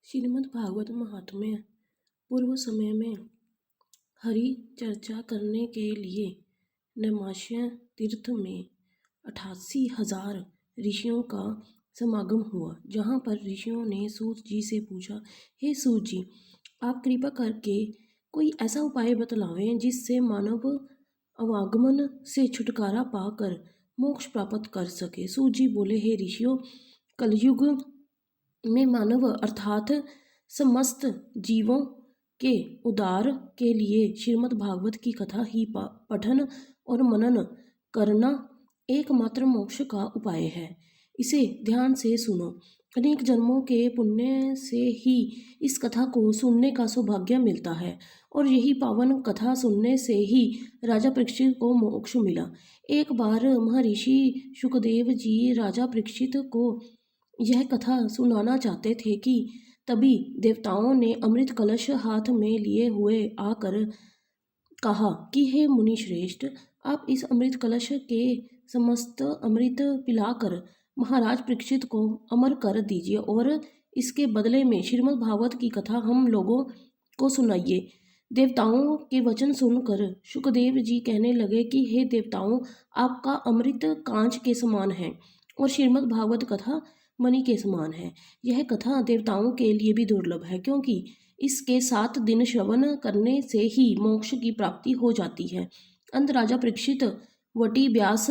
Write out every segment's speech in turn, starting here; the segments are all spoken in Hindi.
श्रीमद् भागवत महात्म्य। पूर्व समय में हरि चर्चा करने के लिए नैमिषारण्य तीर्थ में 88,000 ऋषियों का समागम हुआ, जहाँ पर ऋषियों ने सूत जी से पूछा, हे सूत जी, आप कृपा करके कोई ऐसा उपाय बतलावें जिससे मानव अवागमन से छुटकारा पाकर मोक्ष प्राप्त कर सके। सूत जी बोले, हे ऋषियों, कलयुग में मानव अर्थात समस्त जीवों के उद्धार के लिए श्रीमद् भागवत की कथा ही पठन और मनन करना एकमात्र मोक्ष का उपाय है। इसे ध्यान से सुनो। अनेक जन्मों के पुण्य से ही इस कथा को सुनने का सौभाग्य मिलता है और यही पावन कथा सुनने से ही राजा परीक्षित को मोक्ष मिला। एक बार महर्षि शुकदेव जी राजा परीक्षित को यह कथा सुनाना चाहते थे कि तभी देवताओं ने अमृत कलश हाथ में लिए हुए आकर कहा कि हे मुनि श्रेष्ठ, आप इस अमृत कलश के समस्त अमृत पिलाकर महाराज परीक्षित को अमर कर दीजिए और इसके बदले में श्रीमद् भागवत की कथा हम लोगों को सुनाइए। देवताओं के वचन सुनकर शुकदेव जी कहने लगे कि हे देवताओं, आपका अमृत कांच के समान है और श्रीमद् भागवत कथा मणि के समान है। यह कथा देवताओं के लिए भी दुर्लभ है, क्योंकि इसके 7 दिन श्रवण करने से ही मोक्ष की प्राप्ति हो जाती है। अंत राजा परीक्षित वटी व्यास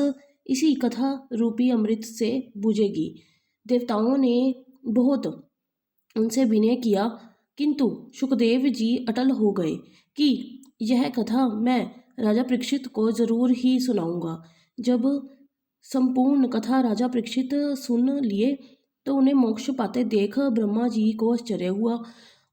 इसी कथा रूपी अमृत से बुझेगी। देवताओं ने बहुत उनसे विनय किया, किंतु शुकदेव जी अटल हो गए कि यह कथा मैं राजा परीक्षित को जरूर ही सुनाऊंगा। जब संपूर्ण कथा राजा परीक्षित सुन लिए तो उन्हें मोक्ष पाते देख ब्रह्मा जी को आश्चर्य हुआ।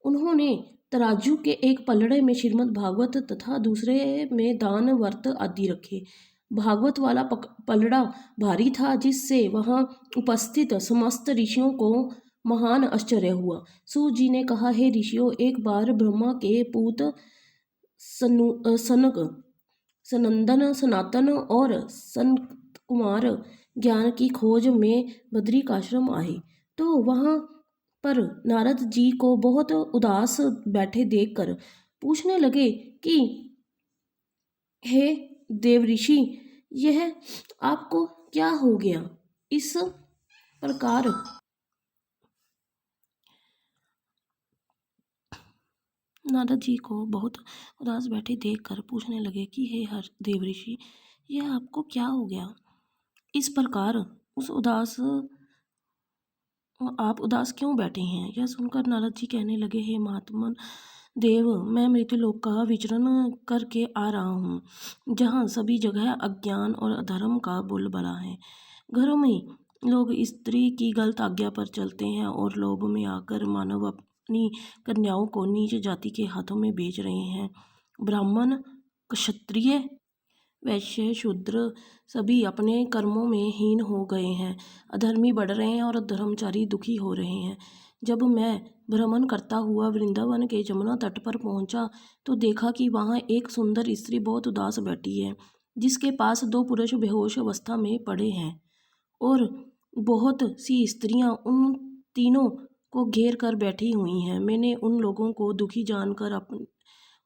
उन्होंने तराजू के एक पलड़े में श्रीमद् भागवत तथा दूसरे में दान वर्त आदि रखे। भागवत वाला पलड़ा भारी था, जिससे वहां उपस्थित समस्त ऋषियों को महान आश्चर्य हुआ। सूत जी ने कहा, हे ऋषियों, एक बार ब्रह्मा के पूत सनक, सनंदन, सनातन और सनत कुमार ज्ञान की खोज में बद्रिकाश्रम आए, तो वहां पर नारद जी को बहुत उदास बैठे देखकर पूछने लगे कि हे देवऋषि, यह आपको क्या हो गया। इस प्रकार नारद जी को बहुत उदास बैठे देखकर पूछने लगे कि हे हर देवऋषि, यह आपको क्या हो गया। इस प्रकार आप उदास क्यों बैठे हैं। यह सुनकर नारद जी कहने लगे, हे महात्मा देव, मैं मृत्युलोक का विचरण करके आ रहा हूँ, जहाँ सभी जगह अज्ञान और अधर्म का बोलबाला है। घरों में लोग स्त्री की गलत आज्ञा पर चलते हैं और लोभ में आकर मानव अपनी कन्याओं को नीच जाति के हाथों में बेच रहे हैं। ब्राह्मण, क्षत्रिय, वैश्य, शूद्र सभी अपने कर्मों में हीन हो गए हैं। अधर्मी बढ़ रहे हैं और धर्मचारी दुखी हो रहे हैं। जब मैं भ्रमण करता हुआ वृंदावन के जमुना तट पर पहुंचा तो देखा कि वहां एक सुंदर स्त्री बहुत उदास बैठी है, जिसके पास 2 पुरुष बेहोश अवस्था में पड़े हैं और बहुत सी स्त्रियां उन तीनों को घेर कर बैठी हुई हैं। मैंने उन लोगों को दुखी जानकर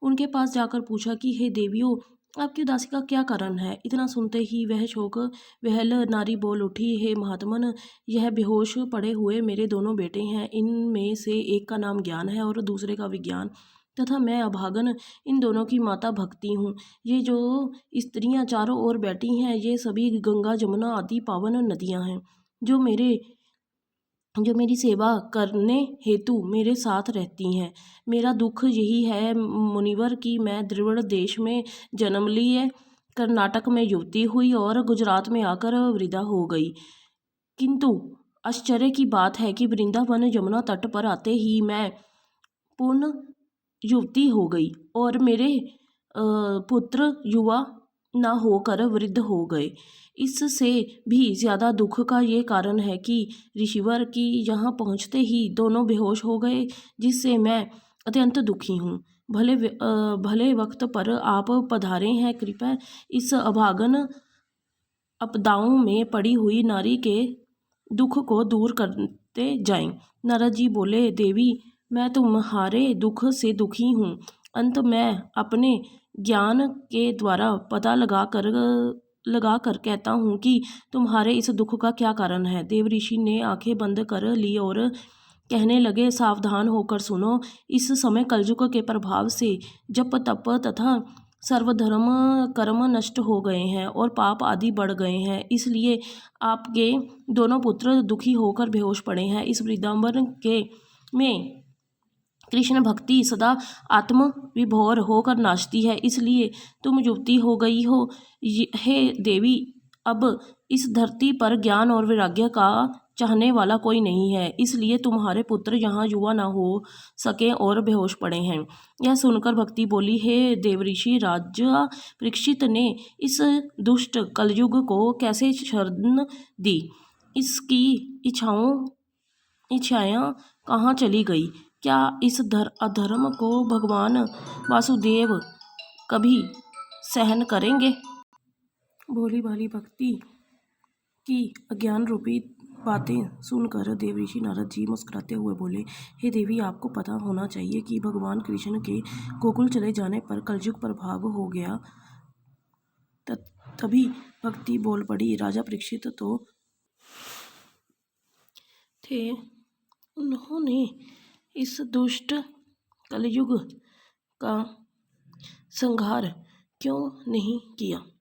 उनके पास जाकर पूछा कि हे देवियों, आपकी उदासी का क्या कारण है। इतना सुनते ही वह शोक वहल नारी बोल उठी, हे महात्मन, यह बेहोश पड़े हुए मेरे दोनों बेटे हैं। इनमें से एक का नाम ज्ञान है और दूसरे का विज्ञान, तथा मैं अभागन इन दोनों की माता भक्ति हूँ। ये जो स्त्रियां चारों ओर बैठी हैं, ये सभी गंगा, जमुना आदि पावन नदियाँ हैं, जो मेरी सेवा करने हेतु मेरे साथ रहती हैं। मेरा दुख यही है मुनिवर कि मैं द्रविड़ देश में जन्म लिए, कर्नाटक में युवती हुई और गुजरात में आकर वृद्धा हो गई। किंतु आश्चर्य की बात है कि वृंदावन यमुना तट पर आते ही मैं पूर्ण युवती हो गई और मेरे पुत्र युवा न होकर वृद्ध हो गए। इससे भी ज़्यादा दुख का ये कारण है कि ऋषिवर की यहाँ पहुँचते ही दोनों बेहोश हो गए, जिससे मैं अत्यंत दुखी हूँ। भले वक्त पर आप पधारे हैं, कृपया इस अभागन आपदाओं में पड़ी हुई नारी के दुख को दूर करते जाएं। नारद जी बोले, देवी, मैं तुम्हारे दुख से दुखी हूँ। अंत में अपने ज्ञान के द्वारा पता लगा कर कहता हूँ कि तुम्हारे इस दुख का क्या कारण है। देवऋषि ने आंखें बंद कर ली और कहने लगे, सावधान होकर सुनो। इस समय कलयुग के प्रभाव से जप तप तथा सर्वधर्म कर्म नष्ट हो गए हैं और पाप आदि बढ़ गए हैं। इसलिए आपके दोनों पुत्र दुखी होकर बेहोश पड़े हैं। इस वृंदावन के में कृष्ण भक्ति सदा आत्म विभोर होकर नाचती है, इसलिए तुम युवती हो गई हो। हे देवी, अब इस धरती पर ज्ञान और वैराग्य का चाहने वाला कोई नहीं है, इसलिए तुम्हारे पुत्र यहाँ युवा न हो सके और बेहोश पड़े हैं। यह सुनकर भक्ति बोली, हे देवऋषि राजा परीक्षित ने इस दुष्ट कलयुग को कैसे शरण दी? इसकी इच्छाएं कहाँ चली गई? क्या इस अधर्म को भगवान वासुदेव कभी सहन करेंगे? भोली भाली भक्ति की अज्ञान रूपी बातें सुनकर देवऋषि नारद जी मुस्कुराते हुए बोले, हे देवी, आपको पता होना चाहिए कि भगवान कृष्ण के गोकुल चले जाने पर कलयुग प्रभाव हो गया। तभी भक्ति बोल पड़ी, राजा परीक्षित तो थे, उन्होंने इस दुष्ट कलयुग का संहार क्यों नहीं किया?